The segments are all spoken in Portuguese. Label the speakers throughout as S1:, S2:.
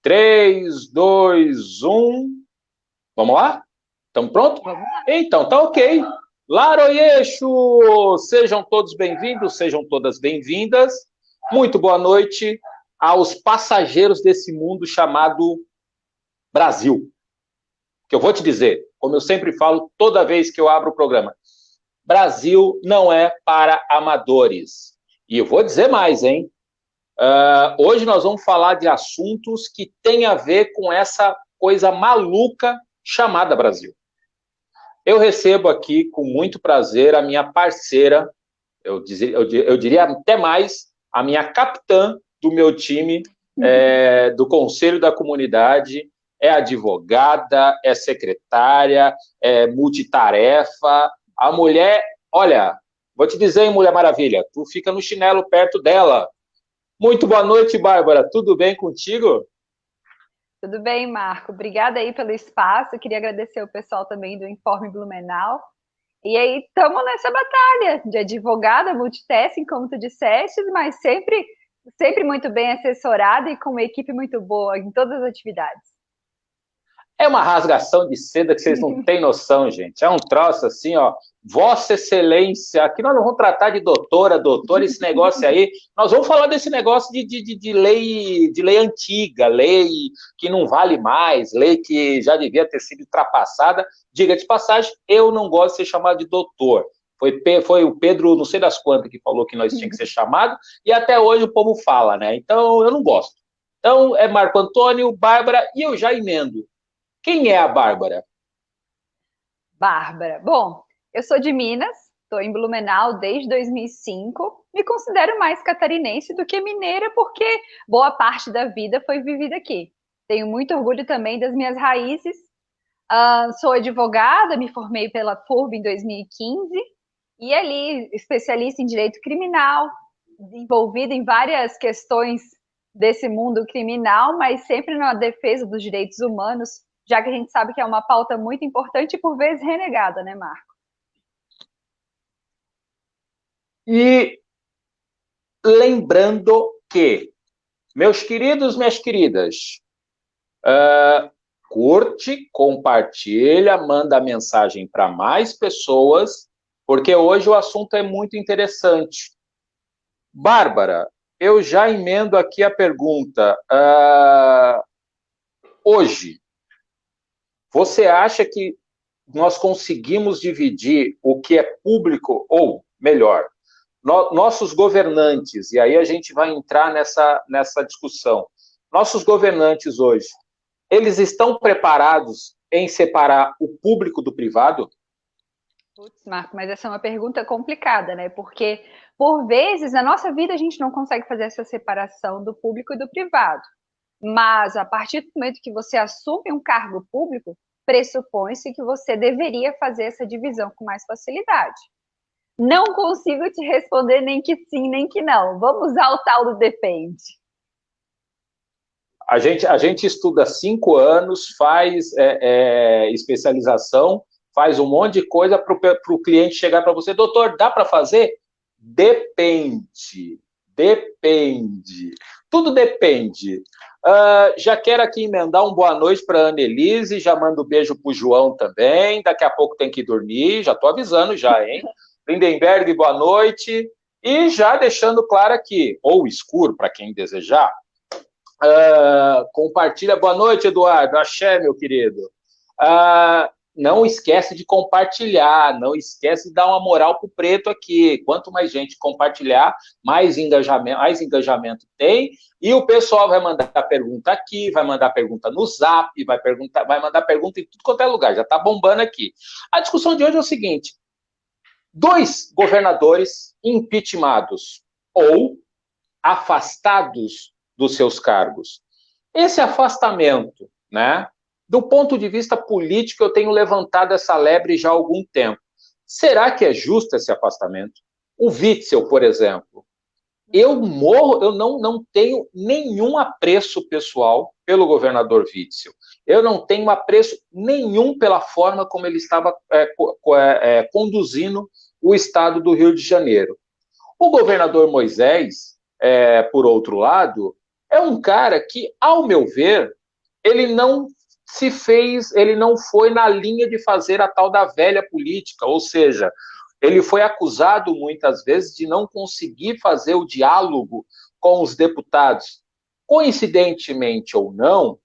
S1: 3, 2, 1. Vamos lá? Estamos prontos?
S2: Vamos lá.
S1: Então, tá ok. Laroyeixo! Sejam todos bem-vindos, sejam todas bem-vindas. Muito boa noite aos passageiros desse mundo chamado Brasil. Que eu vou te dizer, como eu sempre falo toda vez que eu abro o programa, Brasil não é para amadores. E eu vou dizer mais, hein? Hoje nós vamos falar de assuntos que têm a ver com essa coisa maluca chamada Brasil. Eu recebo aqui com muito prazer a minha parceira, eu diria até mais, a minha capitã do meu time, do Conselho da Comunidade, é advogada, é secretária, é multitarefa. A mulher, olha, vou te dizer, hein, Mulher Maravilha, tu fica no chinelo perto dela. Muito boa noite, Bárbara. Tudo bem contigo?
S2: Tudo bem, Marco? Obrigada aí pelo espaço. Eu queria agradecer o pessoal também do Informe Blumenau. E aí, estamos nessa batalha de advogada, multitasking, como tu disseste, mas sempre muito bem assessorada e com uma equipe muito boa em todas as atividades.
S1: É uma rasgação de seda que vocês não têm noção, gente. É um troço assim, ó. Vossa Excelência, aqui nós não vamos tratar de doutora, esse negócio aí. Nós vamos falar desse negócio de lei antiga, lei que não vale mais, lei que já devia ter sido ultrapassada. Diga de passagem, eu não gosto de ser chamado de doutor. Foi o Pedro, não sei das quantas, que falou que nós tínhamos que ser chamado, e até hoje o povo fala, né? Então, eu não gosto. Então, é Marco Antônio, Bárbara, e eu já emendo. Quem é a Bárbara?
S2: Bárbara. Bom, eu sou de Minas, estou em Blumenau desde 2005. Me considero mais catarinense do que mineira, porque boa parte da vida foi vivida aqui. Tenho muito orgulho também das minhas raízes. Sou advogada, me formei pela FURB em 2015 e ali especialista em direito criminal, envolvida em várias questões desse mundo criminal, mas sempre na defesa dos direitos humanos, já que a gente sabe que é uma pauta muito importante e por vezes renegada, né, Marco?
S1: E lembrando que, meus queridos, minhas queridas, curte, compartilha, manda mensagem para mais pessoas, porque hoje o assunto é muito interessante. Bárbara, eu já emendo aqui a pergunta. Hoje, você acha que nós conseguimos dividir o que é público, ou melhor, nossos governantes, e aí a gente vai entrar nessa discussão, nossos governantes hoje, eles estão preparados em separar o público do privado?
S2: Putz, Marco, mas essa é uma pergunta complicada, né? Porque, por vezes, na nossa vida a gente não consegue fazer essa separação do público e do privado. Mas, a partir do momento que você assume um cargo público, pressupõe-se que você deveria fazer essa divisão com mais facilidade. Não consigo te responder nem que sim, nem que não. Vamos usar o tal do depende.
S1: A gente estuda 5 anos, faz especialização, faz um monte de coisa para o cliente chegar para você, doutor, dá para fazer? Depende, depende, tudo depende. Já quero aqui emendar um boa noite para a Annelise, já mando um beijo para o João também, daqui a pouco tem que dormir, já estou avisando já, hein? Lindenberg, boa noite, e já deixando claro aqui, ou escuro para quem desejar, compartilha. Boa noite, Eduardo. Axé, meu querido. Não esquece de compartilhar, não esquece de dar uma moral pro preto aqui. Quanto mais gente compartilhar, mais engajamento tem. E o pessoal vai mandar pergunta aqui, vai mandar pergunta no Zap, vai mandar pergunta em tudo quanto é lugar. Já está bombando aqui. A discussão de hoje é o seguinte: 2 governadores impeachmentados ou afastados dos seus cargos. Esse afastamento, né, do ponto de vista político, eu tenho levantado essa lebre já há algum tempo. Será que é justo esse afastamento? O Witzel, por exemplo, eu não tenho nenhum apreço pessoal pelo governador Witzel. Eu não tenho apreço nenhum pela forma como ele estava conduzindo o estado do Rio de Janeiro. O governador Moisés, por outro lado, é um cara que, ao meu ver, ele não ele não foi na linha de fazer a tal da velha política, ou seja, ele foi acusado muitas vezes de não conseguir fazer o diálogo com os deputados. Coincidentemente ou não,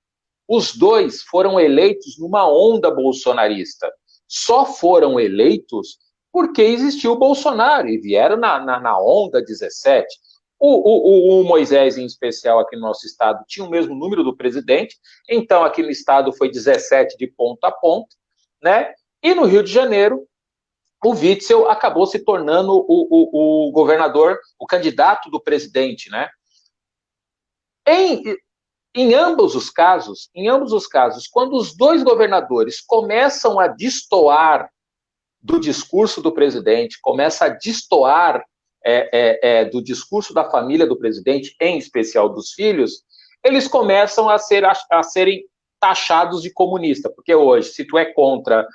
S1: os dois foram eleitos numa onda bolsonarista. Só foram eleitos porque existiu o Bolsonaro e vieram na onda 17. O Moisés, em especial, aqui no nosso estado, tinha o mesmo número do presidente, então aqui no estado foi 17 de ponta a ponta, né? E no Rio de Janeiro, o Witzel acabou se tornando o governador, o candidato do presidente, né? Em, em ambos os casos, quando os dois governadores começam a destoar do discurso do presidente, começa a destoar do discurso da família do presidente, em especial dos filhos, eles começam a serem taxados de comunista, porque hoje, se tu é contra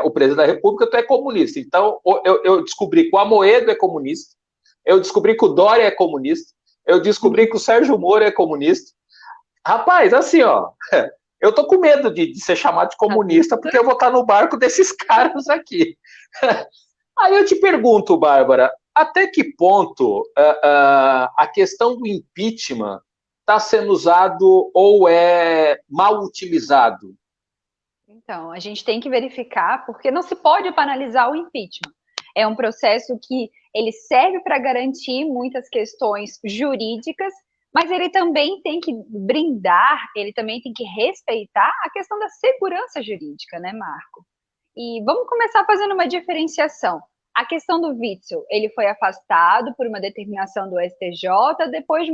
S1: o presidente da República, tu é comunista. Então, eu descobri que o Amoedo é comunista, eu descobri que o Dória é comunista, eu descobri que o Sérgio Moro é comunista. Rapaz, assim, ó, eu tô com medo de ser chamado de comunista, porque eu vou estar no barco desses caras aqui. Aí eu te pergunto, Bárbara, até que ponto a questão do impeachment está sendo usado ou é mal utilizado?
S2: Então, a gente tem que verificar, porque não se pode banalizar o impeachment. É um processo que ele serve para garantir muitas questões jurídicas, mas ele também tem que brindar, ele também tem que respeitar a questão da segurança jurídica, né, Marco? E vamos começar fazendo uma diferenciação. A questão do Witzel, ele foi afastado por uma determinação do STJ depois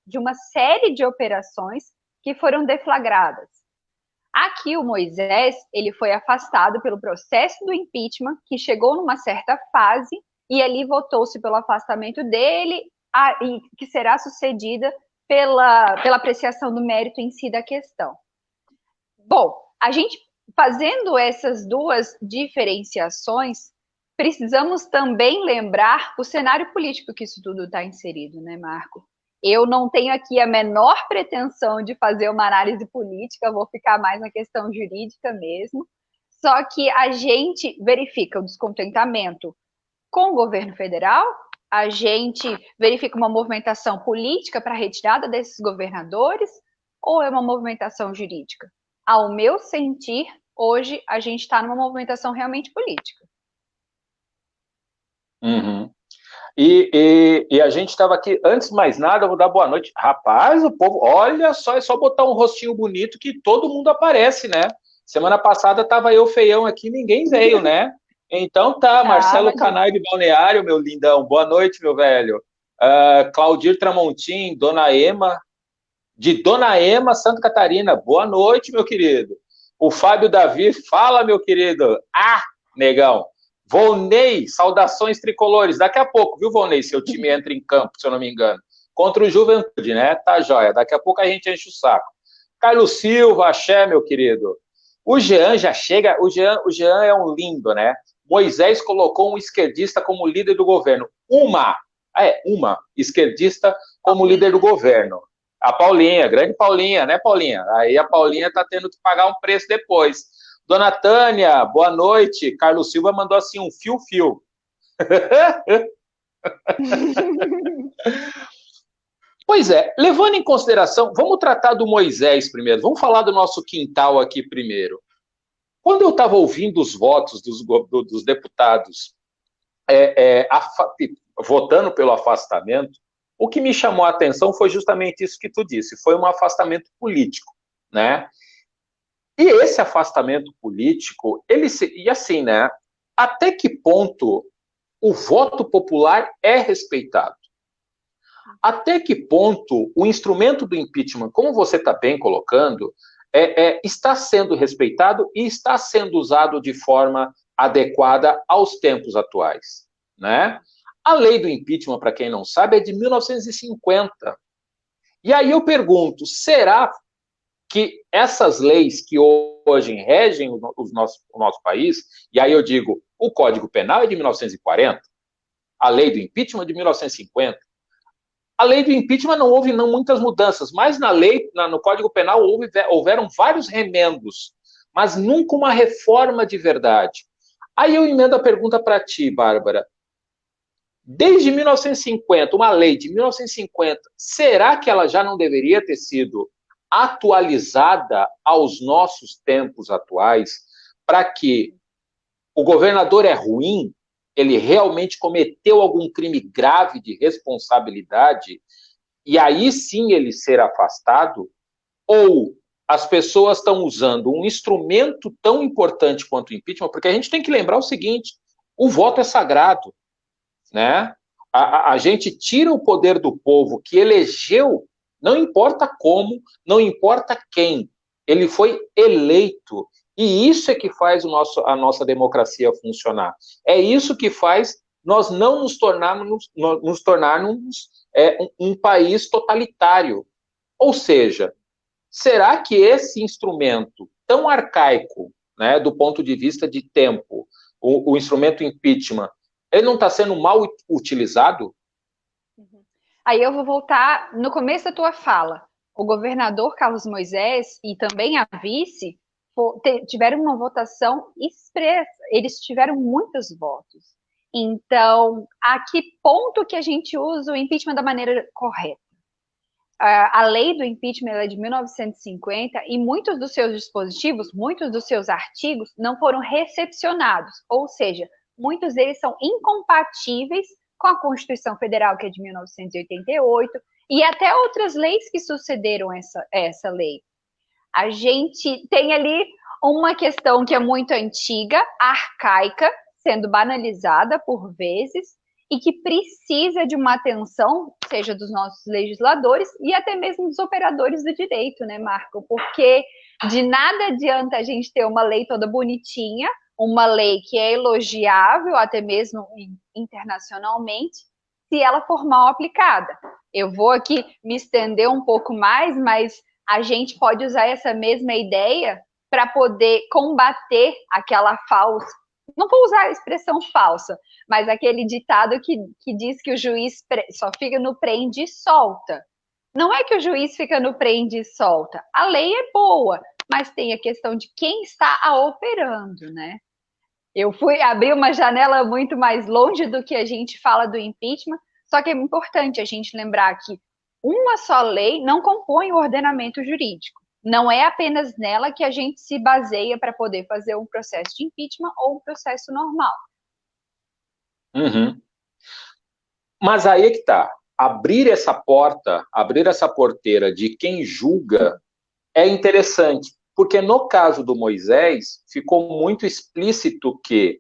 S2: de uma série de operações que foram deflagradas. Aqui o Moisés, ele foi afastado pelo processo do impeachment, que chegou numa certa fase, e ali votou-se pelo afastamento dele, e que será sucedida pela apreciação do mérito em si da questão. Bom, a gente fazendo essas duas diferenciações, precisamos também lembrar o cenário político que isso tudo está inserido, né, Marco? Eu não tenho aqui a menor pretensão de fazer uma análise política, vou ficar mais na questão jurídica mesmo. Só que a gente verifica o descontentamento com o governo federal, a gente verifica uma movimentação política para a retirada desses governadores, ou é uma movimentação jurídica? Ao meu sentir, hoje a gente está numa movimentação realmente política.
S1: Uhum. E a gente estava aqui, antes de mais nada, eu vou dar boa noite. Rapaz, o povo, olha só, é só botar um rostinho bonito que todo mundo aparece, né? Semana passada estava eu feião aqui, ninguém veio, né? Então tá, Marcelo Canai de Balneário, meu lindão, boa noite, meu velho. Claudir Tramontim, Dona Ema, de Dona Ema, Santa Catarina, boa noite, meu querido. O Fábio Davi, fala, meu querido. Negão. Volney, saudações tricolores. Daqui a pouco, viu, Volney? Seu time entra em campo, se eu não me engano. Contra o Juventude, né? Tá joia. Daqui a pouco a gente enche o saco. Carlos Silva, axé, meu querido. O Jean já chega. O Jean é um lindo, né? Moisés colocou um esquerdista como líder do governo. Uma esquerdista como líder do governo. A Paulinha, grande Paulinha, né, Paulinha? Aí a Paulinha tá tendo que pagar um preço depois. Dona Tânia, boa noite. Carlos Silva mandou assim um fio-fio. Pois é, levando em consideração, vamos tratar do Moisés primeiro, vamos falar do nosso quintal aqui primeiro. Quando eu estava ouvindo os votos dos deputados votando pelo afastamento, o que me chamou a atenção foi justamente isso que tu disse, foi um afastamento político, né? E esse afastamento político, e assim, né? Até que ponto o voto popular é respeitado? Até que ponto o instrumento do impeachment, como você está bem colocando, está sendo respeitado e está sendo usado de forma adequada aos tempos atuais, né? A lei do impeachment, para quem não sabe, é de 1950. E aí eu pergunto, será que essas leis que hoje regem o nosso país, e aí eu digo, o Código Penal é de 1940, a lei do impeachment é de 1950, A lei do impeachment não houve não muitas mudanças, mas na lei, no Código Penal, houveram vários remendos, mas nunca uma reforma de verdade. Aí eu emendo a pergunta para ti, Bárbara. Desde 1950, uma lei de 1950, será que ela já não deveria ter sido atualizada aos nossos tempos atuais, para que o governador é ruim, ele realmente cometeu algum crime grave de responsabilidade, e aí sim ele ser afastado? Ou as pessoas estão usando um instrumento tão importante quanto o impeachment? Porque a gente tem que lembrar o seguinte: o voto é sagrado, né? A gente tira o poder do povo que elegeu, não importa como, não importa quem, ele foi eleito. E isso é que faz a nossa democracia funcionar. É isso que faz nós não nos tornarmos um país totalitário. Ou seja, será que esse instrumento tão arcaico, né, do ponto de vista de tempo, o instrumento impeachment, ele não está sendo mal utilizado?
S2: Aí eu vou voltar no começo da tua fala. O governador Carlos Moisés e também a vice tiveram uma votação expressa. Eles tiveram muitos votos. Então, a que ponto que a gente usa o impeachment da maneira correta? A lei do impeachment é de 1950 e muitos dos seus dispositivos, muitos dos seus artigos não foram recepcionados, ou seja, muitos deles são incompatíveis com a Constituição Federal, que é de 1988, e até outras leis que sucederam essa lei. A gente tem ali uma questão que é muito antiga, arcaica, sendo banalizada por vezes, e que precisa de uma atenção, seja dos nossos legisladores e até mesmo dos operadores do direito, né, Marco? Porque de nada adianta a gente ter uma lei toda bonitinha, uma lei que é elogiável, até mesmo internacionalmente, se ela for mal aplicada. Eu vou aqui me estender um pouco mais, mas a gente pode usar essa mesma ideia para poder combater aquela falsa. Não vou usar a expressão falsa, mas aquele ditado que diz que o juiz só fica no prende e solta. Não é que o juiz fica no prende e solta. A lei é boa, mas tem a questão de quem está a operando, né? Eu fui abrir uma janela muito mais longe do que a gente fala do impeachment, só que é importante a gente lembrar que uma só lei não compõe o ordenamento jurídico. Não é apenas nela que a gente se baseia para poder fazer um processo de impeachment ou um processo normal.
S1: Uhum. Mas aí é que está. Abrir essa porteira de quem julga é interessante, porque no caso do Moisés, ficou muito explícito que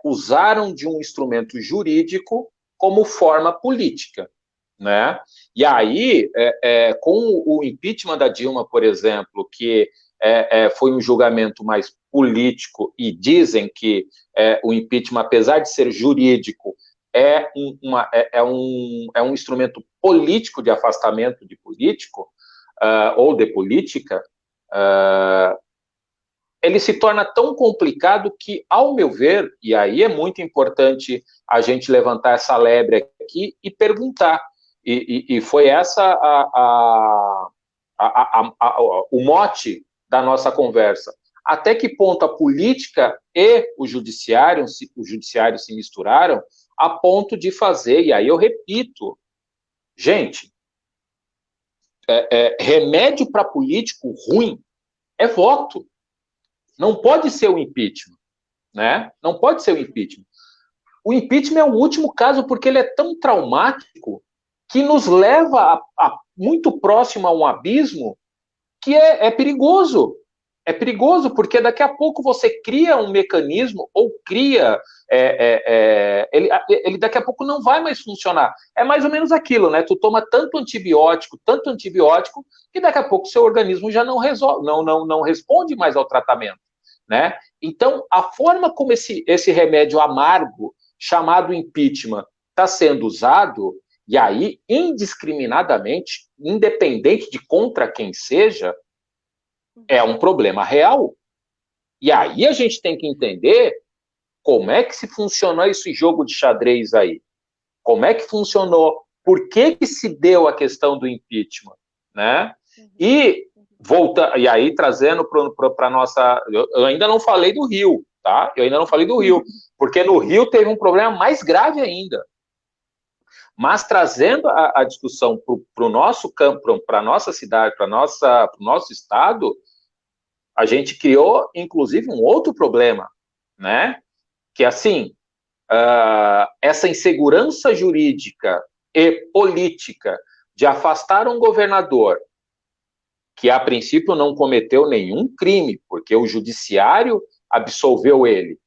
S1: usaram de um instrumento jurídico como forma política, né? E aí, com o impeachment da Dilma, por exemplo, que foi um julgamento mais político, e dizem que o impeachment, apesar de ser jurídico, é um instrumento político de afastamento de político, ou de política, ele se torna tão complicado que, ao meu ver, e aí é muito importante a gente levantar essa lebre aqui e perguntar, e foi essa o mote da nossa conversa. Até que ponto a política e o judiciário se misturaram a ponto de fazer, e aí eu repito, gente, remédio para político ruim é voto. Não pode ser o impeachment, né? Não pode ser o impeachment. O impeachment é o último caso porque ele é tão traumático que nos leva muito próximo a um abismo que é perigoso. É perigoso porque daqui a pouco você cria um mecanismo ou cria... ele daqui a pouco não vai mais funcionar. É mais ou menos aquilo, né? Tu toma tanto antibiótico, que daqui a pouco seu organismo já não resolve, não responde mais ao tratamento, né? Então, a forma como esse remédio amargo, chamado impeachment, está sendo usado, e aí, indiscriminadamente, independente de contra quem seja, é um problema real. E aí a gente tem que entender como é que se funcionou esse jogo de xadrez aí. Como é que funcionou por que se deu a questão do impeachment, né? E e aí trazendo para a nossa... Eu ainda não falei do Rio, tá? Eu ainda não falei do Rio, porque no Rio teve um problema mais grave ainda. Mas trazendo a discussão para o nosso campo, para a nossa cidade, para o nosso estado, a gente criou, inclusive, um outro problema, né? Que, assim, essa insegurança jurídica e política de afastar um governador que, a princípio, não cometeu nenhum crime, porque o judiciário absolveu ele,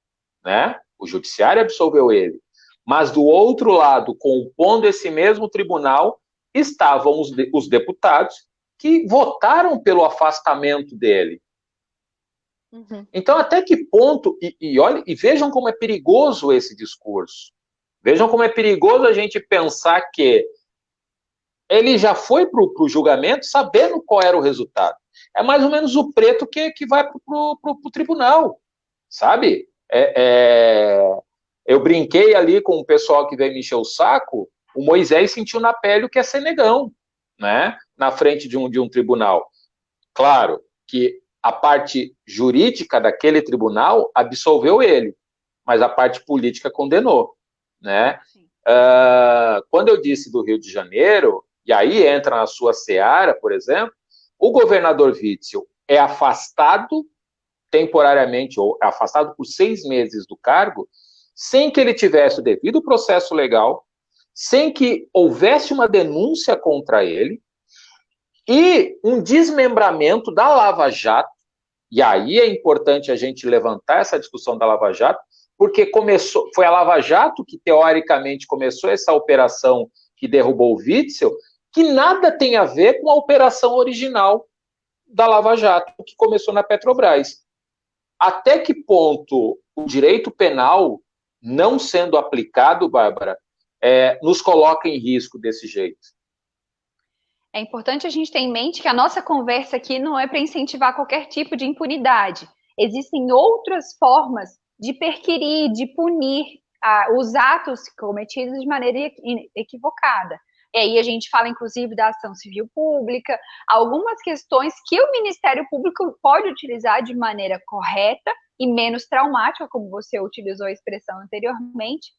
S1: né? O judiciário absolveu ele. Mas, do outro lado, compondo esse mesmo tribunal, estavam os deputados que votaram pelo afastamento dele. Então, até que ponto... E vejam como é perigoso esse discurso. Vejam como é perigoso a gente pensar que ele já foi para o julgamento sabendo qual era o resultado. É mais ou menos o preto que vai para o tribunal, sabe? Eu brinquei ali com o pessoal que veio me encher o saco, o Moisés sentiu na pele o que é ser negão, né? Na frente de um tribunal. Claro que a parte jurídica daquele tribunal absolveu ele, mas a parte política condenou, né? Quando eu disse do Rio de Janeiro, e aí entra na sua seara, por exemplo, o governador Witzel é afastado temporariamente, ou afastado por 6 meses do cargo, sem que ele tivesse o devido processo legal, sem que houvesse uma denúncia contra ele, e um desmembramento da Lava Jato, e aí é importante a gente levantar essa discussão da Lava Jato, porque foi a Lava Jato que, teoricamente, começou essa operação que derrubou o Witzel, que nada tem a ver com a operação original da Lava Jato, que começou na Petrobras. Até que ponto o direito penal, não sendo aplicado, Bárbara, nos coloca em risco desse jeito?
S2: É importante a gente ter em mente que a nossa conversa aqui não é para incentivar qualquer tipo de impunidade. Existem outras formas de perquirir, de punir os atos cometidos de maneira equivocada. E aí a gente fala, inclusive, da ação civil pública, algumas questões que o Ministério Público pode utilizar de maneira correta e menos traumática, como você utilizou a expressão anteriormente,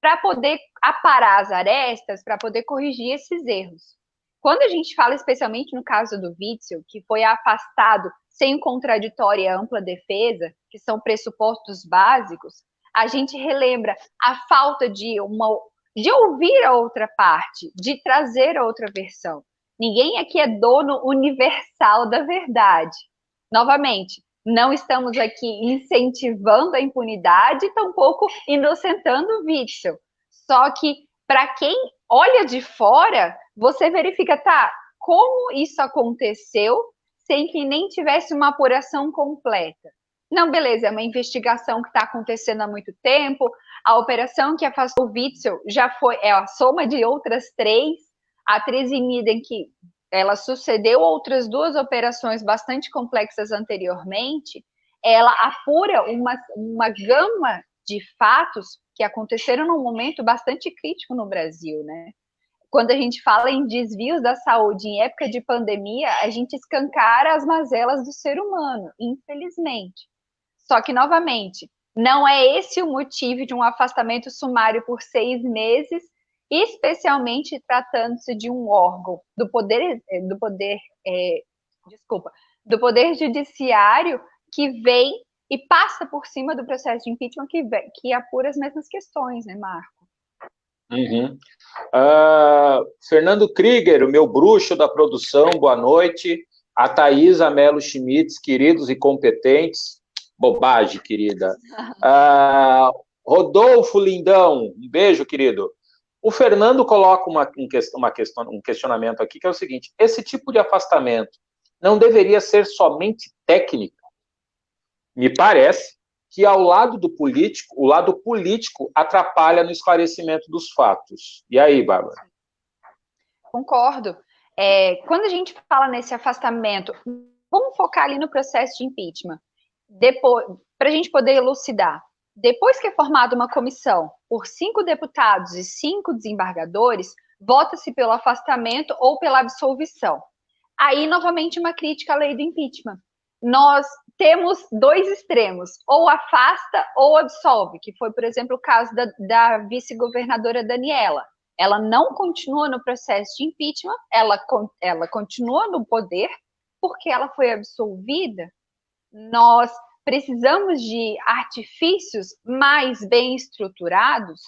S2: para poder aparar as arestas, para poder corrigir esses erros. Quando a gente fala, especialmente no caso do Witzel, que foi afastado sem contraditório e ampla defesa, que são pressupostos básicos, a gente relembra a falta de ouvir a outra parte, de trazer a outra versão. Ninguém aqui é dono universal da verdade. Novamente, não estamos aqui incentivando a impunidade, tampouco inocentando o Witzel. Só que, para quem olha de fora, você verifica, como isso aconteceu sem que nem tivesse uma apuração completa? Não, beleza, é uma investigação que está acontecendo há muito tempo, a operação que afastou o Witzel já é a soma de outras 3, a Tresimiden, que ela sucedeu outras 2 operações bastante complexas anteriormente, ela apura uma gama de fatos que aconteceram num momento bastante crítico no Brasil, né? Quando a gente fala em desvios da saúde em época de pandemia, a gente escancara as mazelas do ser humano, infelizmente. Só que, novamente, não é esse o motivo de um afastamento sumário por 6 meses, especialmente tratando-se de um órgão do poder judiciário que vem e passa por cima do processo de impeachment que apura as mesmas questões, né, Marco?
S1: Uhum. Fernando Krieger, o meu bruxo da produção, boa noite. A Thaisa Melo Schmitz, queridos e competentes. Bobagem, querida. Rodolfo Lindão, um beijo, querido. O Fernando coloca um questionamento aqui, que é o seguinte: esse tipo de afastamento não deveria ser somente técnico? Me parece que o lado político atrapalha no esclarecimento dos fatos. E aí, Bárbara?
S2: Concordo. Quando a gente fala nesse afastamento, vamos focar ali no processo de impeachment. Depois, para a gente poder elucidar, depois que é formada uma comissão por 5 deputados e 5 desembargadores, vota-se pelo afastamento ou pela absolvição. Aí, novamente, uma crítica à lei do impeachment. Nós temos dois extremos, ou afasta ou absolve, que foi, por exemplo, o caso da vice-governadora Daniela. Ela não continua no processo de impeachment, ela continua no poder, porque ela foi absolvida. Nós precisamos de artifícios mais bem estruturados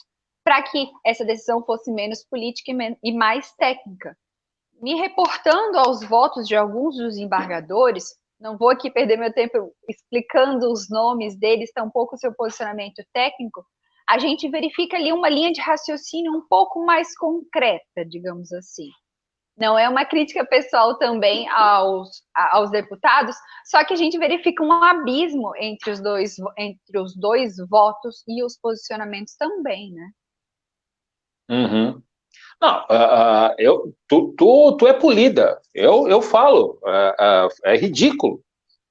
S2: para que essa decisão fosse menos política e mais técnica. Me reportando aos votos de alguns dos embargadores, não vou aqui perder meu tempo explicando os nomes deles, tampouco o seu posicionamento técnico, a gente verifica ali uma linha de raciocínio um pouco mais concreta, digamos assim. Não é uma crítica pessoal também aos deputados, só que a gente verifica um abismo entre os dois votos e os posicionamentos também, né?
S1: Uhum. Não, tu é polida. Eu falo, é ridículo.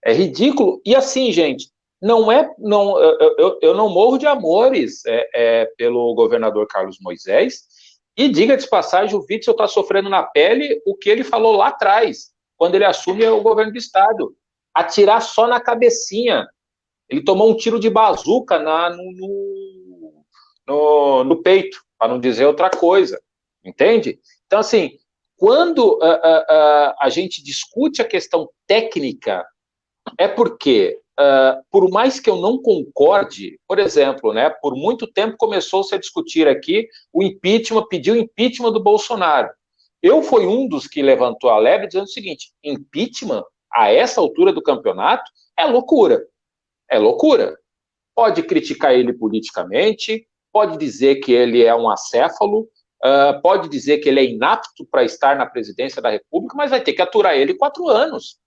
S1: É ridículo. E assim, gente, eu não morro de amores pelo governador Carlos Moisés. E diga de passagem, o Witzel está sofrendo na pele o que ele falou lá atrás, quando ele assume o governo do estado. Atirar só na cabecinha. Ele tomou um tiro de bazuca no peito, para não dizer outra coisa. Entende? Então, assim, quando a gente discute a questão técnica, é porque, por mais que eu não concorde, por exemplo, né, por muito tempo começou-se a discutir aqui o impeachment, pediu o impeachment do Bolsonaro. Eu fui um dos que levantou a lebre dizendo o seguinte: impeachment, a essa altura do campeonato, é loucura. É loucura. Pode criticar ele politicamente, pode dizer que ele é um acéfalo, pode dizer que ele é inapto para estar na presidência da República, mas vai ter que aturar ele 4 anos.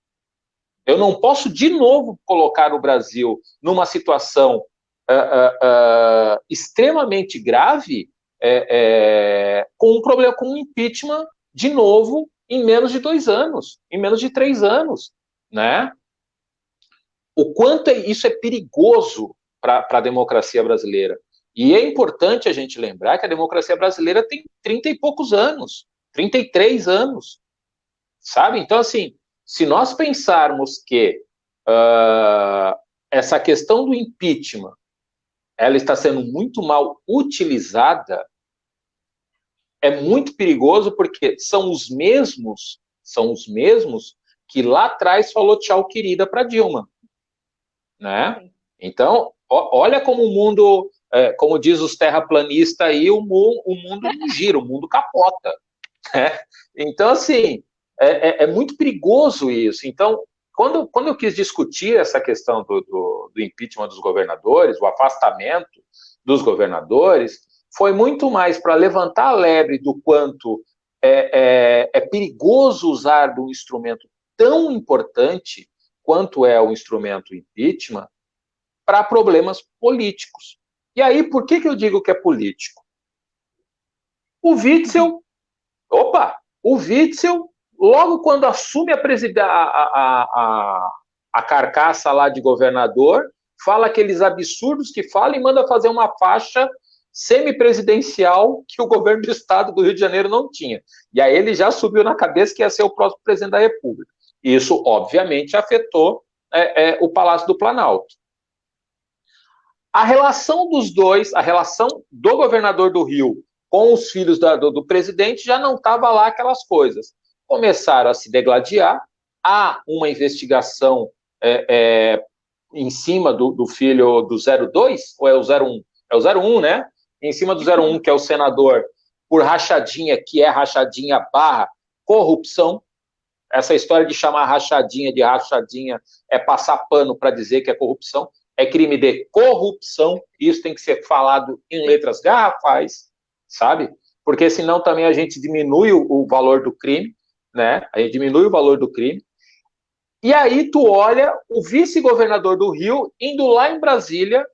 S1: Eu não posso, de novo, colocar o Brasil numa situação extremamente grave com um problema, com um impeachment, de novo, em menos de 2 anos, em menos de 3 anos, né? O quanto isso é perigoso para a democracia brasileira. E é importante a gente lembrar que a democracia brasileira tem 30 e poucos anos, 33 anos, sabe? Então, assim, se nós pensarmos que essa questão do impeachment ela está sendo muito mal utilizada, é muito perigoso, porque são os mesmos que lá atrás falou tchau, querida, para Dilma, né? Então, olha como o mundo, como diz os terraplanistas aí, o mundo não gira, o mundo capota, né? Então, assim, é muito perigoso isso. Então, quando eu quis discutir essa questão do impeachment dos governadores, o afastamento dos governadores, foi muito mais para levantar a lebre do quanto é perigoso usar de um instrumento tão importante quanto é o instrumento impeachment para problemas políticos. E aí, por que eu digo que é político? O Witzel, logo quando assume a carcaça lá de governador, fala aqueles absurdos que fala e manda fazer uma faixa semipresidencial que o governo do estado do Rio de Janeiro não tinha. E aí ele já subiu na cabeça que ia ser o próximo presidente da República. Isso, obviamente, afetou o Palácio do Planalto. A relação dos dois, a relação do governador do Rio com os filhos do presidente já não estava lá aquelas coisas. Começaram a se degladiar, há uma investigação em cima do filho do 02, ou é o 01? É o 01, né? Em cima do 01, que é o senador, por rachadinha, que é rachadinha barra corrupção. Essa história de chamar rachadinha de rachadinha é passar pano para dizer que é corrupção. É crime de corrupção, isso tem que ser falado em letras garrafais, sabe? Porque senão também a gente diminui o valor do crime, né? A gente diminui o valor do crime. E aí tu olha o vice-governador do Rio indo lá em Brasília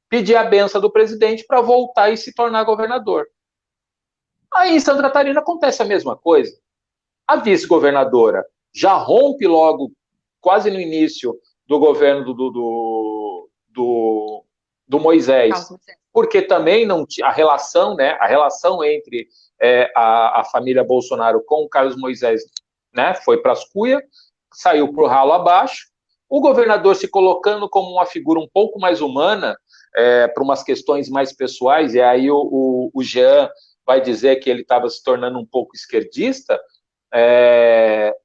S1: pedir a benção do presidente para voltar e se tornar governador. Aí em Santa Catarina acontece a mesma coisa. A vice-governadora já rompe logo, quase no início do governo do Moisés, porque também não a relação, né, a relação entre a família Bolsonaro com o Carlos Moisés, né, foi para as cuias, saiu para o ralo abaixo. O governador se colocando como uma figura um pouco mais humana, para umas questões mais pessoais, e aí o Jean vai dizer que ele estava se tornando um pouco esquerdista,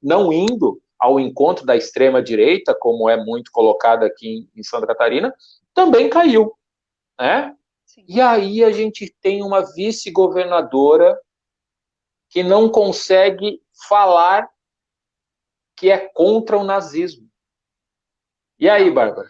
S1: não indo ao encontro da extrema-direita, como é muito colocado aqui em Santa Catarina, também caiu, né? E aí a gente tem uma vice-governadora que não consegue falar que é contra o nazismo. E aí, Bárbara?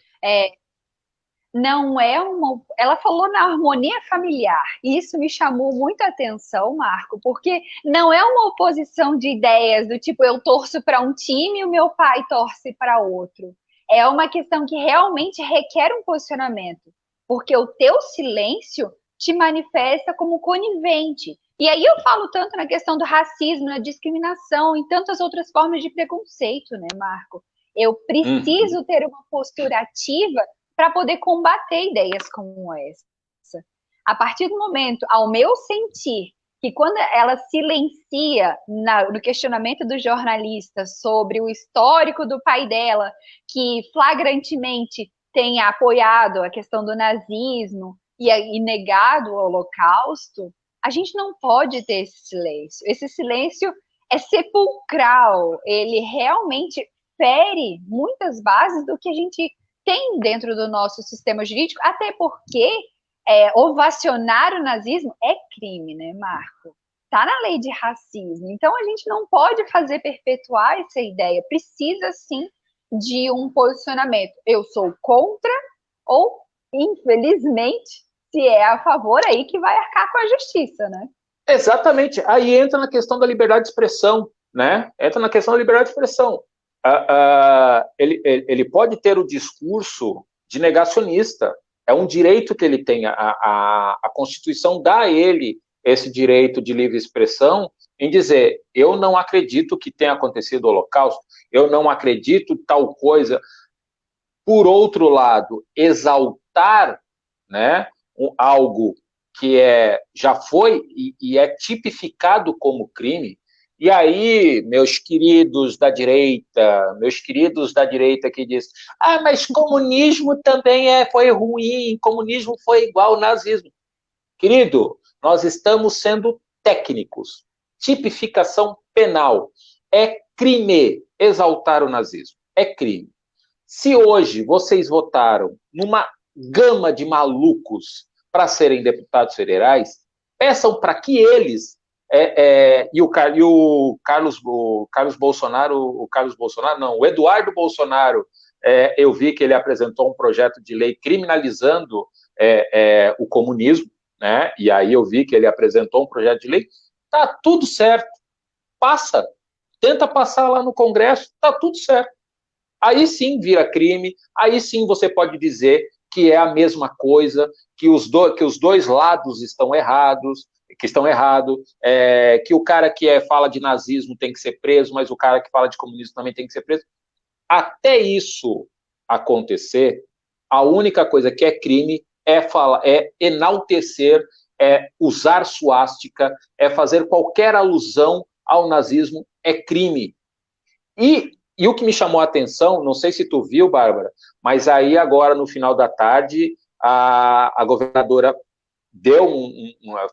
S2: Não é uma. Ela falou na harmonia familiar, e isso me chamou muita atenção, Marco, porque não é uma oposição de ideias do tipo eu torço para um time e o meu pai torce para outro. É uma questão que realmente requer um posicionamento, porque o teu silêncio te manifesta como conivente. E aí eu falo tanto na questão do racismo, na discriminação, e tantas outras formas de preconceito, né, Marco? Eu preciso ter uma postura ativa para poder combater ideias como essa. A partir do momento, ao meu sentir, que quando ela silencia no questionamento do jornalista sobre o histórico do pai dela, que flagrantemente tem apoiado a questão do nazismo e negado o Holocausto, a gente não pode ter esse silêncio. Esse silêncio é sepulcral, ele realmente fere muitas bases do que a gente tem dentro do nosso sistema jurídico, até porque ovacionar o nazismo é crime, né, Marco? Está na lei de racismo. Então, a gente não pode fazer perpetuar essa ideia. Precisa, sim, de um posicionamento. Eu sou contra ou, infelizmente, se é a favor, aí que vai arcar com a justiça, né?
S1: Exatamente. Aí entra na questão da liberdade de expressão, né? Entra na questão da liberdade de expressão. Ele pode ter o discurso de negacionista, é um direito que ele tem, a Constituição dá a ele esse direito de livre expressão em dizer, eu não acredito que tenha acontecido o Holocausto, eu não acredito tal coisa. Por outro lado, exaltar, né, algo que já foi e é tipificado como crime. E aí, meus queridos da direita que diz, mas comunismo também foi ruim, comunismo foi igual ao nazismo. Querido, nós estamos sendo técnicos. Tipificação penal. É crime exaltar o nazismo. É crime. Se hoje vocês votaram numa gama de malucos para serem deputados federais, peçam para que eles e o Carlos Bolsonaro, o Eduardo Bolsonaro, eu vi que ele apresentou um projeto de lei criminalizando o comunismo, né? E aí eu vi que ele apresentou um projeto de lei, tá tudo certo, passa, tenta passar lá no Congresso, tá tudo certo. Aí sim vira crime, aí sim você pode dizer que é a mesma coisa, que os dois lados estão errados, que o cara que fala de nazismo tem que ser preso, mas o cara que fala de comunismo também tem que ser preso. Até isso acontecer, a única coisa que é crime é enaltecer, é usar suástica, é fazer qualquer alusão ao nazismo, é crime. E o que me chamou a atenção, não sei se tu viu, Bárbara, mas aí agora no final da tarde a governadora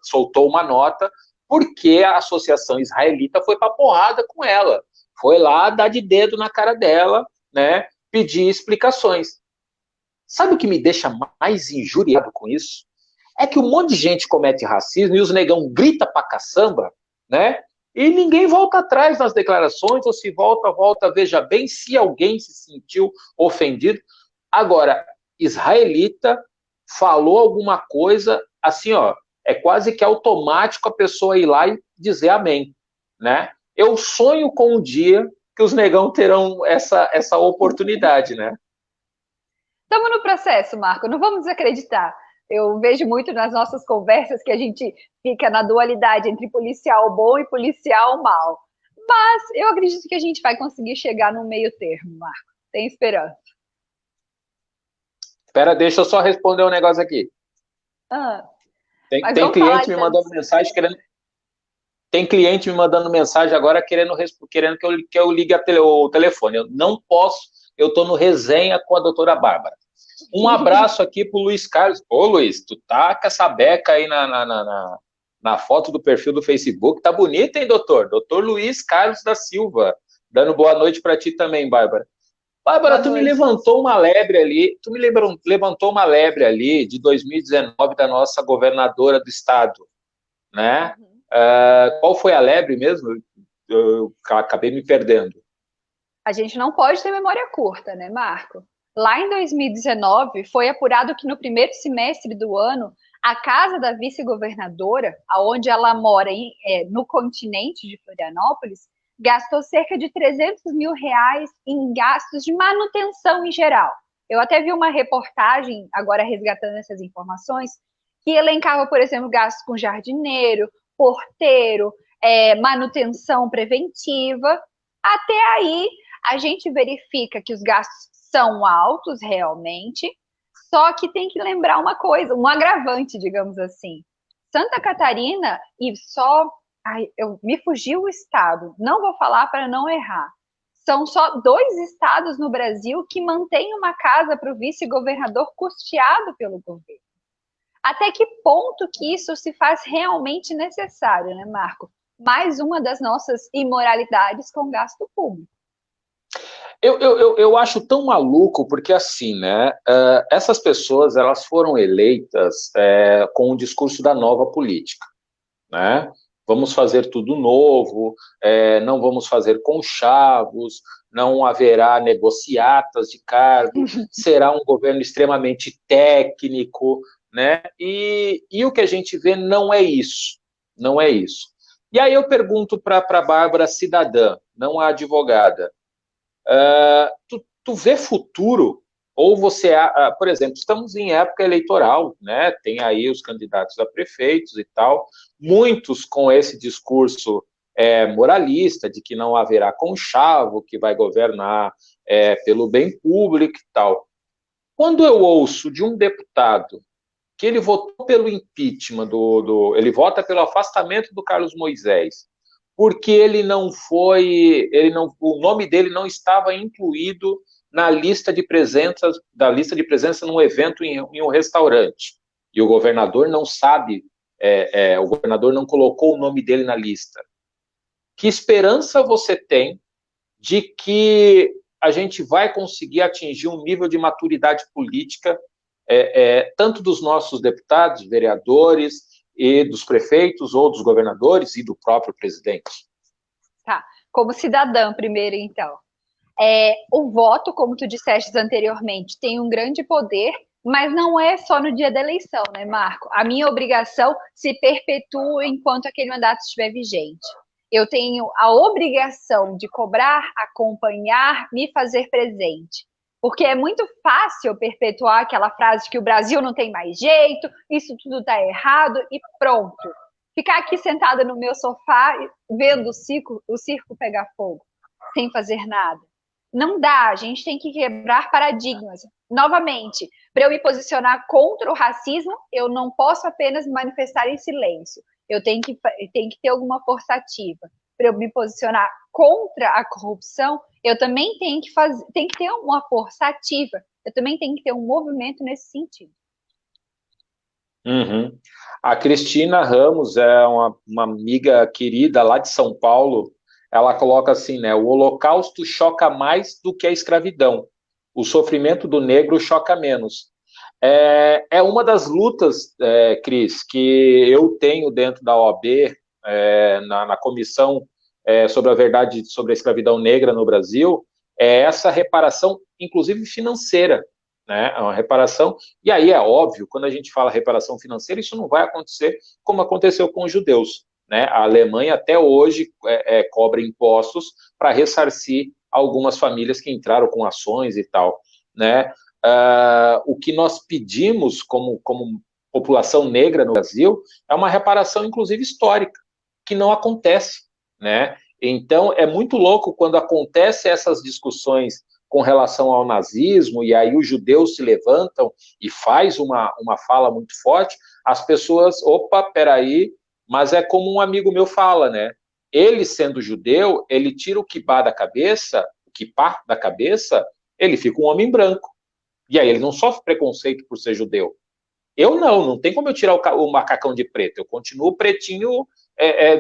S1: soltou uma nota porque a associação israelita foi para porrada com ela, foi lá dar de dedo na cara dela, né, pedir explicações. Sabe o que me deixa mais injuriado com isso? É que um monte de gente comete racismo e os negão grita pra caçamba, né? E ninguém volta atrás nas declarações, ou se volta, veja bem se alguém se sentiu ofendido. Agora, israelita falou alguma coisa, assim, ó, é quase que automático a pessoa ir lá e dizer amém, né? Eu sonho com um dia que os negão terão essa oportunidade, né?
S2: Estamos no processo, Marco, não vamos desacreditar. Eu vejo muito nas nossas conversas que a gente fica na dualidade entre policial bom e policial mal. Mas eu acredito que a gente vai conseguir chegar no meio termo, Marco. Tem esperança.
S1: Espera, deixa eu só responder um negócio aqui.
S2: Ah, mas
S1: Tem
S2: vamos falar
S1: cliente me
S2: de
S1: mandando mensagem querendo. Tem cliente me mandando mensagem agora querendo que eu ligue o telefone. Eu não posso, eu estou no resenha com a doutora Bárbara. Um abraço aqui pro Luiz Carlos. Ô, Luiz, tu tá com essa beca aí na foto do perfil do Facebook. Tá bonita, hein, doutor? Doutor Luiz Carlos da Silva. Dando boa noite para ti também, Bárbara.
S2: Boa
S1: Bárbara, tu me
S2: noite.
S1: levantou uma lebre ali, levantou uma lebre ali de 2019 da nossa governadora do estado, né?
S2: Uhum.
S1: Qual foi a lebre mesmo? Eu acabei me perdendo.
S2: A gente não pode ter memória curta, né, Marco? Lá em 2019, foi apurado que no primeiro semestre do ano, a casa da vice-governadora, aonde ela mora no continente de Florianópolis, gastou cerca de 300 mil reais em gastos de manutenção em geral. Eu até vi uma reportagem, agora resgatando essas informações, que elencava, por exemplo, gastos com jardineiro, porteiro, manutenção preventiva. Até aí, a gente verifica que os gastos são altos realmente, só que tem que lembrar uma coisa, um agravante, digamos assim. Santa Catarina e só. Ai, me fugiu o estado, não vou falar para não errar. São só 2 estados no Brasil que mantêm uma casa para o vice-governador custeado pelo governo. Até que ponto que isso se faz realmente necessário, né, Marco? Mais uma das nossas imoralidades com gasto público.
S1: Eu acho tão maluco porque assim, né? Essas pessoas elas foram eleitas com o discurso da nova política, né? Vamos fazer tudo novo, não vamos fazer conchavos, não haverá negociatas de cargo, será um governo extremamente técnico, né? E o que a gente vê não é isso, não é isso. E aí eu pergunto para a Bárbara, cidadã, não a advogada, tu vê futuro? Ou você, por exemplo, estamos em época eleitoral, né? Tem aí os candidatos a prefeitos e tal, muitos com esse discurso moralista de que não haverá conchavo, que vai governar pelo bem público e tal. Quando eu ouço de um deputado que ele votou pelo impeachment ele vota pelo afastamento do Carlos Moisés, porque o nome dele não estava incluído na lista de presenças, da lista de presença num evento em um restaurante. E o governador não sabe, o governador não colocou o nome dele na lista. Que esperança você tem de que a gente vai conseguir atingir um nível de maturidade política, tanto dos nossos deputados, vereadores, e dos prefeitos ou dos governadores e do próprio presidente?
S2: Tá, como cidadã primeiro, então. O voto, como tu disseste anteriormente, tem um grande poder, mas não é só no dia da eleição, né, Marco? A minha obrigação se perpetua enquanto aquele mandato estiver vigente. Eu tenho a obrigação de cobrar, acompanhar, me fazer presente. Porque é muito fácil perpetuar aquela frase de que o Brasil não tem mais jeito, isso tudo está errado e pronto. Ficar aqui sentada no meu sofá vendo o circo pegar fogo, sem fazer nada. Não dá, a gente tem que quebrar paradigmas. Novamente, para eu me posicionar contra o racismo, eu não posso apenas me manifestar em silêncio. Eu tenho que ter alguma força ativa. Para eu me posicionar contra a corrupção, eu também tenho que ter uma força ativa. Eu também tenho que ter um movimento nesse sentido.
S1: Uhum. A Cristina Ramos é uma amiga querida lá de São Paulo. Ela coloca assim, né? O Holocausto choca mais do que a escravidão. O sofrimento do negro choca menos. É uma das lutas, Cris, que eu tenho dentro da OAB, na comissão sobre a verdade sobre a escravidão negra no Brasil, é essa reparação, inclusive financeira, né? É uma reparação, e aí é óbvio, quando a gente fala reparação financeira, isso não vai acontecer como aconteceu com os judeus, né? A Alemanha até hoje cobra impostos para ressarcir algumas famílias que entraram com ações e tal, né? O que nós pedimos como população negra no Brasil é uma reparação, inclusive histórica, que não acontece, né? Então é muito louco quando acontecem essas discussões com relação ao nazismo, e aí os judeus se levantam e faz uma fala muito forte, as pessoas, opa, peraí, mas é como um amigo meu fala, né? Ele, sendo judeu, ele tira o kippah da cabeça, ele fica um homem branco. E aí ele não sofre preconceito por ser judeu. Eu não tem como eu tirar o macacão de preto, eu continuo pretinho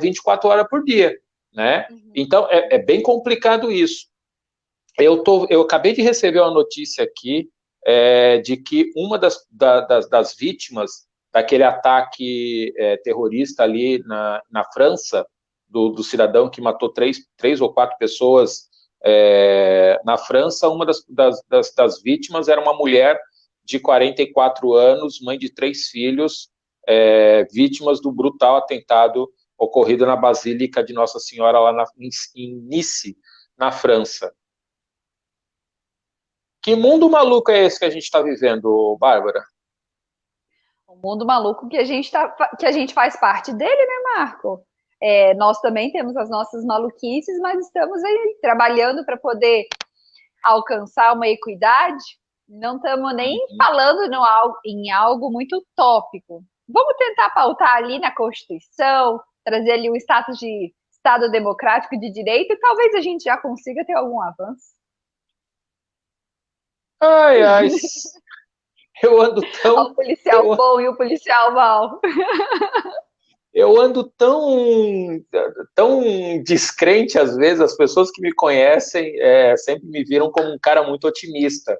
S1: 24 horas por dia, né? Então é bem complicado isso. Eu acabei de receber uma notícia aqui de que uma das vítimas daquele ataque terrorista ali na França, do cidadão que matou três ou quatro pessoas na França, uma das vítimas era uma mulher de 44 anos, mãe de 3 filhos, vítimas do brutal atentado ocorrido na Basílica de Nossa Senhora, lá em Nice, na França. Que mundo maluco é esse que a gente está vivendo, Bárbara?
S2: O mundo maluco que a gente faz parte dele, né, Marco? Nós também temos as nossas maluquices, mas estamos aí trabalhando para poder alcançar uma equidade. Não estamos nem falando em algo muito utópico. Vamos tentar pautar ali na Constituição, trazer ali um status de Estado democrático de direito, e talvez a gente já consiga ter algum avanço.
S1: Ai, ai, eu ando tão...
S2: O policial bom e o policial mau.
S1: Eu ando tão descrente, às vezes, as pessoas que me conhecem sempre me viram como um cara muito otimista.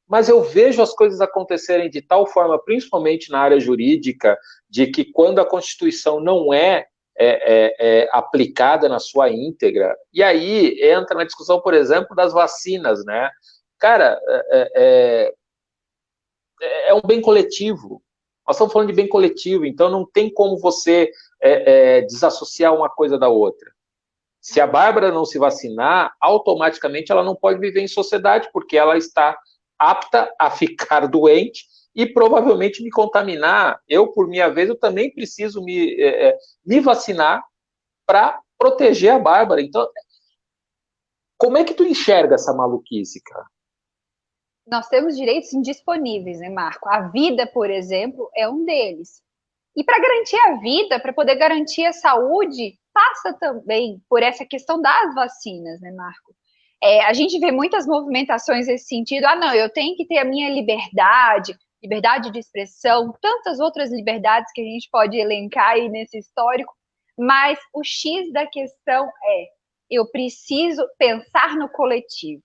S1: Mas eu vejo as coisas acontecerem de tal forma, principalmente na área jurídica, de que quando a Constituição não é aplicada na sua íntegra, e aí entra na discussão, por exemplo, das vacinas, né? Cara, é um bem coletivo. Nós estamos falando de bem coletivo, então não tem como você desassociar uma coisa da outra. Se a Bárbara não se vacinar, automaticamente ela não pode viver em sociedade, porque ela está apta a ficar doente e provavelmente me contaminar. Eu, por minha vez, eu também preciso me vacinar para proteger a Bárbara. Então, como é que tu enxerga essa maluquice, cara?
S2: Nós temos direitos indisponíveis, né, Marco? A vida, por exemplo, é um deles. E para garantir a vida, para poder garantir a saúde, passa também por essa questão das vacinas, né, Marco? A gente vê muitas movimentações nesse sentido. Ah, não, eu tenho que ter a minha liberdade, liberdade de expressão, tantas outras liberdades que a gente pode elencar aí nesse histórico, mas o X da questão eu preciso pensar no coletivo.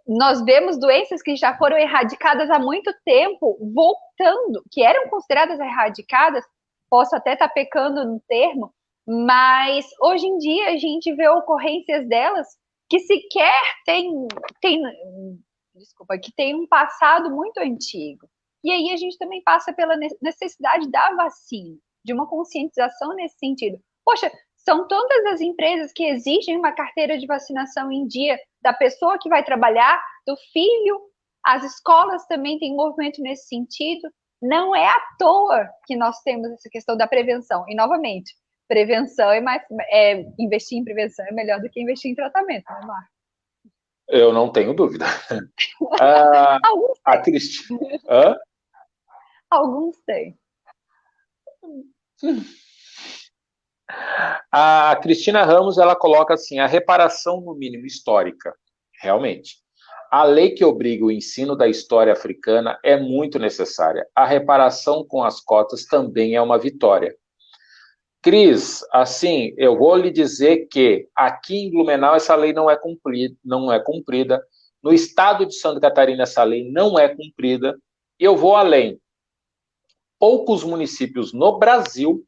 S2: Nós vemos doenças que já foram erradicadas há muito tempo, voltando, que eram consideradas erradicadas, posso até estar pecando no termo, mas hoje em dia a gente vê ocorrências delas que sequer que tem um passado muito antigo. E aí a gente também passa pela necessidade da vacina, de uma conscientização nesse sentido. Poxa, são tantas as empresas que exigem uma carteira de vacinação em dia da pessoa que vai trabalhar, do filho, as escolas também têm um movimento nesse sentido. Não é à toa que nós temos essa questão da prevenção. E, novamente, prevenção investir em prevenção é melhor do que investir em tratamento, né, Marco?
S1: Eu não tenho dúvida. A Cristina...
S2: Alguns têm.
S1: A Cristina Ramos, ela coloca assim, a reparação, no mínimo, histórica, realmente. A lei que obriga o ensino da história africana é muito necessária. A reparação com as cotas também é uma vitória. Cris, assim, eu vou lhe dizer que aqui em Blumenau essa lei não é cumprida. No estado de Santa Catarina essa lei não é cumprida. Eu vou além. Poucos municípios no Brasil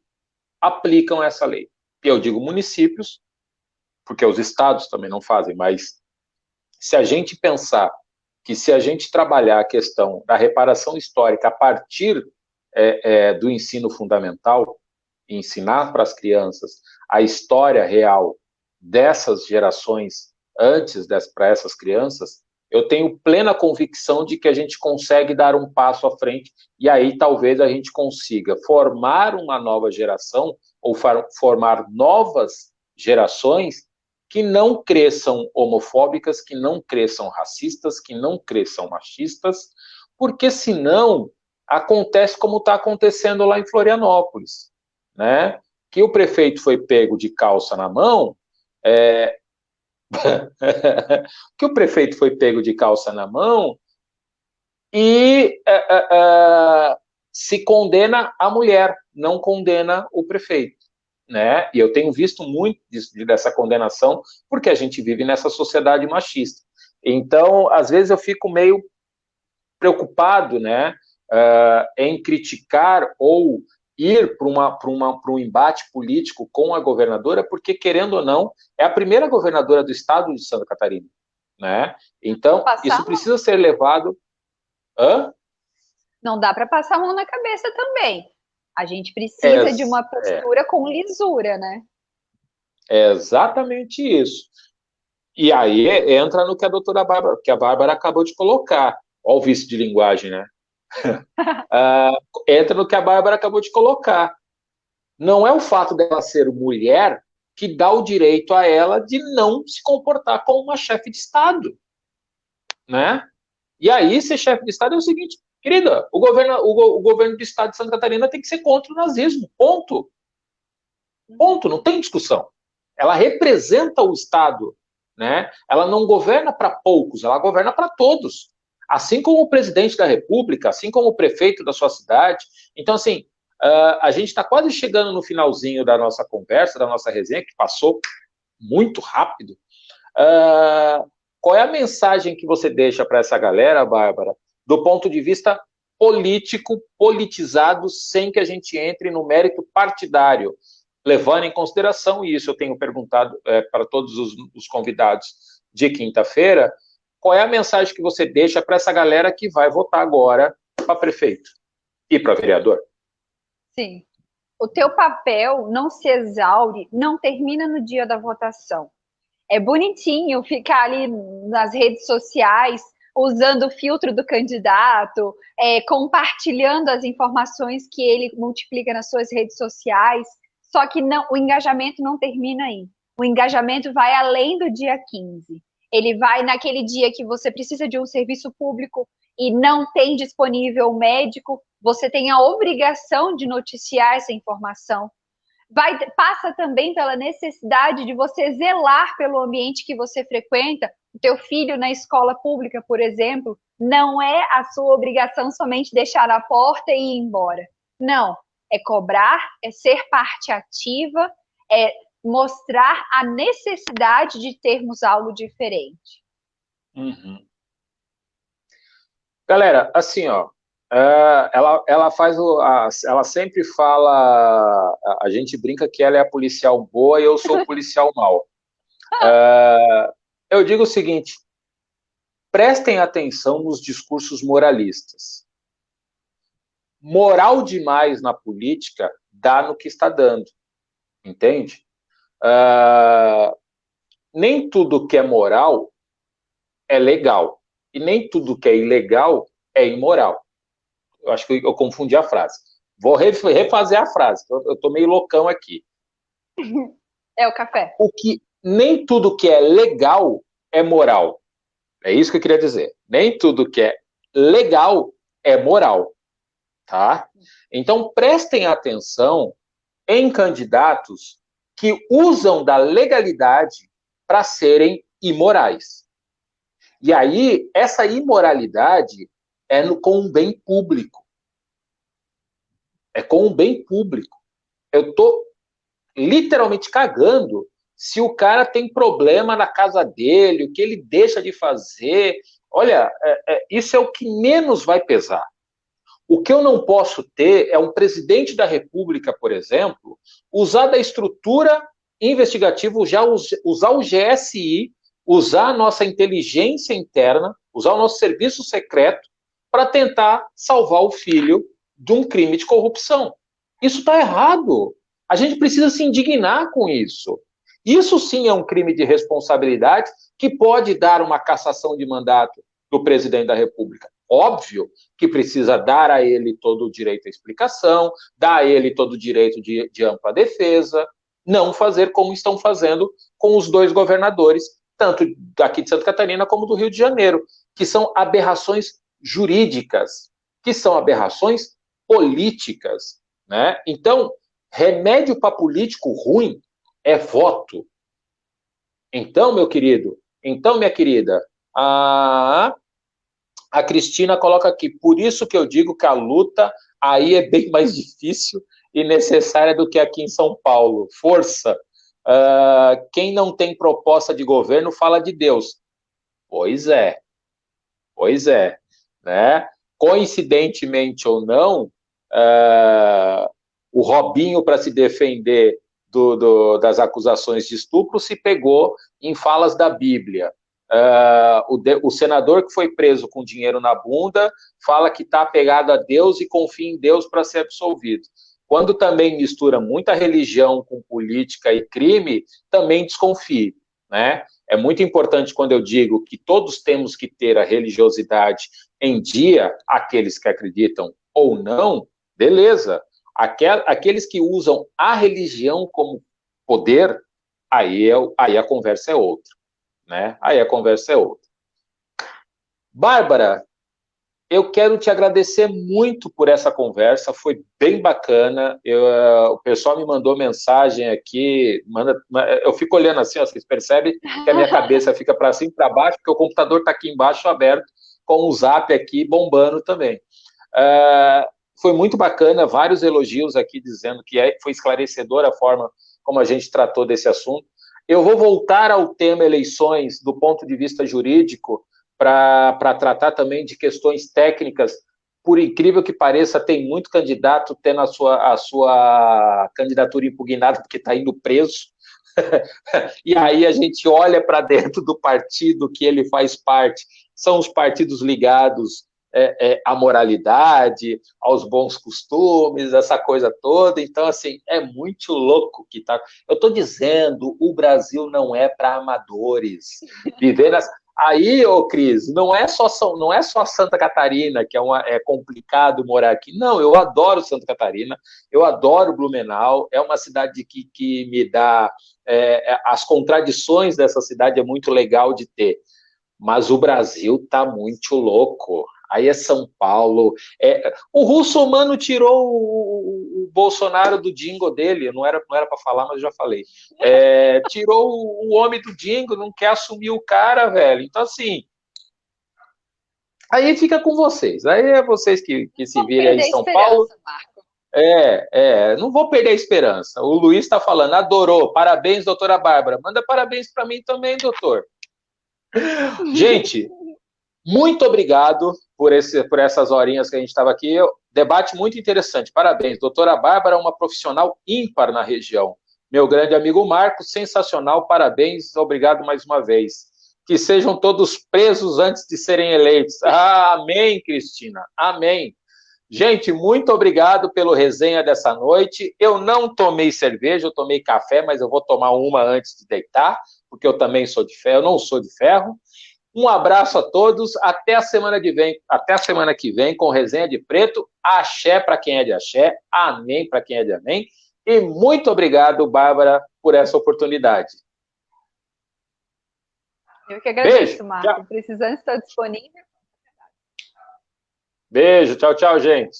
S1: aplicam essa lei. E eu digo municípios, porque os estados também não fazem, mas se a gente pensar que se a gente trabalhar a questão da reparação histórica a partir do ensino fundamental, ensinar para as crianças a história real dessas gerações antes para essas crianças, eu tenho plena convicção de que a gente consegue dar um passo à frente e aí talvez a gente consiga formar uma nova geração ou formar novas gerações que não cresçam homofóbicas, que não cresçam racistas, que não cresçam machistas, porque senão acontece como está acontecendo lá em Florianópolis, né? Que o prefeito foi pego de calça na mão, que o prefeito foi pego de calça na mão e se condena a mulher, não condena o prefeito, né? E eu tenho visto muito dessa condenação, porque a gente vive nessa sociedade machista. Então, às vezes eu fico meio preocupado, né, em criticar ou ir para um embate político com a governadora, porque, querendo ou não, é a primeira governadora do estado de Santa Catarina, né? Então, isso precisa ser levado... Hã?
S2: Não dá para passar a mão na cabeça também. A gente precisa de uma postura com lisura, né?
S1: É exatamente isso. E aí entra no que a doutora Bárbara, que a Bárbara acabou de colocar. Olha o vício de linguagem, né? Entra no que a Bárbara acabou de colocar. Não é o fato dela ser mulher que dá o direito a ela de não se comportar como uma chefe de Estado, né? E aí, ser chefe de Estado é o seguinte, querida, o governo do Estado de Santa Catarina tem que ser contra o nazismo, ponto. Ponto, não tem discussão. Ela representa o Estado, né? Ela não governa para poucos, ela governa para todos. Assim como o presidente da República, assim como o prefeito da sua cidade. Então, assim, a gente está quase chegando no finalzinho da nossa conversa, da nossa resenha, que passou muito rápido. Qual é a mensagem que você deixa para essa galera, Bárbara, do ponto de vista político, politizado, sem que a gente entre no mérito partidário, levando em consideração, e isso eu tenho perguntado para todos os convidados de quinta-feira, qual é a mensagem que você deixa para essa galera que vai votar agora para prefeito e para vereador?
S2: Sim. O teu papel não se exaure, não termina no dia da votação. É bonitinho ficar ali nas redes sociais usando o filtro do candidato, compartilhando as informações que ele multiplica nas suas redes sociais, só que não, o engajamento não termina aí. O engajamento vai além do dia 15. Ele vai naquele dia que você precisa de um serviço público e não tem disponível médico, você tem a obrigação de noticiar essa informação. Passa também pela necessidade de você zelar pelo ambiente que você frequenta. O teu filho na escola pública, por exemplo, não é a sua obrigação somente deixar na porta e ir embora. Não, é cobrar, é ser parte ativa, é mostrar a necessidade de termos algo diferente.
S1: Uhum. Galera, assim, ó, ela faz ela sempre fala, a gente brinca que ela é a policial boa e eu sou o policial mau. Eu digo o seguinte, prestem atenção nos discursos moralistas. Moral demais na política dá no que está dando, entende? Nem tudo que é moral é legal, e nem tudo que é ilegal é imoral. Eu acho que eu confundi a frase. Vou refazer a frase, eu estou meio loucão aqui.
S2: É o café.
S1: Nem tudo que é legal é moral. É isso que eu queria dizer. Nem tudo que é legal é moral. Tá? Então, prestem atenção em candidatos que usam da legalidade para serem imorais. E aí, essa imoralidade é com um bem público. É com um bem público. Eu estou literalmente cagando se o cara tem problema na casa dele, o que ele deixa de fazer. Olha, isso é o que menos vai pesar. O que eu não posso ter é um presidente da República, por exemplo, usar da estrutura investigativa, usar o GSI, usar a nossa inteligência interna, usar o nosso serviço secreto para tentar salvar o filho de um crime de corrupção. Isso está errado. A gente precisa se indignar com isso. Isso sim é um crime de responsabilidade que pode dar uma cassação de mandato do presidente da República. Óbvio que precisa dar a ele todo o direito à explicação, dar a ele todo o direito de ampla defesa, não fazer como estão fazendo com os dois governadores, tanto daqui de Santa Catarina como do Rio de Janeiro, que são aberrações jurídicas, que são aberrações políticas, né? Então, remédio para político ruim é voto. Então, meu querido, então, minha querida, a Cristina coloca aqui, por isso que eu digo que a luta aí é bem mais difícil e necessária do que aqui em São Paulo. Força! Quem não tem proposta de governo fala de Deus. Pois é, né? Coincidentemente ou não, o Robinho, para se defender das acusações de estupro, se pegou em falas da Bíblia. O senador que foi preso com dinheiro na bunda fala que está apegado a Deus e confia em Deus para ser absolvido. Quando também mistura muita religião com política e crime, também desconfie, né? É muito importante quando eu digo que todos temos que ter a religiosidade em dia, aqueles que acreditam ou não, beleza. Aqueles que usam a religião como poder, aí a conversa é outra, né? Aí a conversa é outra. Bárbara, eu quero te agradecer muito por essa conversa, foi bem bacana. O pessoal me mandou mensagem aqui, eu fico olhando assim, ó, vocês percebem que a minha cabeça fica para cima e para baixo, porque o computador está aqui embaixo aberto, com o Zap aqui bombando também. Foi muito bacana, vários elogios aqui dizendo que foi esclarecedora a forma como a gente tratou desse assunto. Eu vou voltar ao tema eleições do ponto de vista jurídico, para tratar também de questões técnicas. Por incrível que pareça, tem muito candidato tendo a sua candidatura impugnada porque está indo preso. E aí a gente olha para dentro do partido que ele faz parte, são os partidos ligados à moralidade, aos bons costumes, essa coisa toda. Então, assim, é muito louco que tá. Eu estou dizendo, o Brasil não é para amadores. Viver nas... Aí, ô Cris, não é só Santa Catarina que é complicado morar aqui. Não, eu adoro Santa Catarina, eu adoro Blumenau, é uma cidade que me dá... as contradições dessa cidade é muito legal de ter. Mas o Brasil tá muito louco. Aí é São Paulo. O Russomano tirou o Bolsonaro do jingle dele. Não era para falar, mas eu já falei. Tirou o homem do jingle, não quer assumir o cara, velho. Então, assim, aí fica com vocês. Aí é vocês que se virem aí em São Paulo.
S2: Marco.
S1: Não vou perder a esperança. O Luiz está falando, adorou. Parabéns, doutora Bárbara. Manda parabéns para mim também, doutor. Gente, muito obrigado por essas horinhas que a gente estava aqui. Debate muito interessante. Parabéns. Doutora Bárbara é uma profissional ímpar na região. Meu grande amigo Marco, sensacional. Parabéns. Obrigado mais uma vez. Que sejam todos presos antes de serem eleitos. Amém, Cristina. Amém. Gente, muito obrigado pelo resenha dessa noite. Eu não tomei cerveja, eu tomei café, mas eu vou tomar uma antes de deitar, porque eu também sou de ferro, eu não sou de ferro. Um abraço a todos, até a semana que vem com Resenha de Preto, axé para quem é de axé, amém para quem é de amém, e muito obrigado, Bárbara, por essa oportunidade.
S2: Eu que agradeço,
S1: Beijo,
S2: Marco. Precisando, estou disponível.
S1: Beijo, tchau, tchau, gente.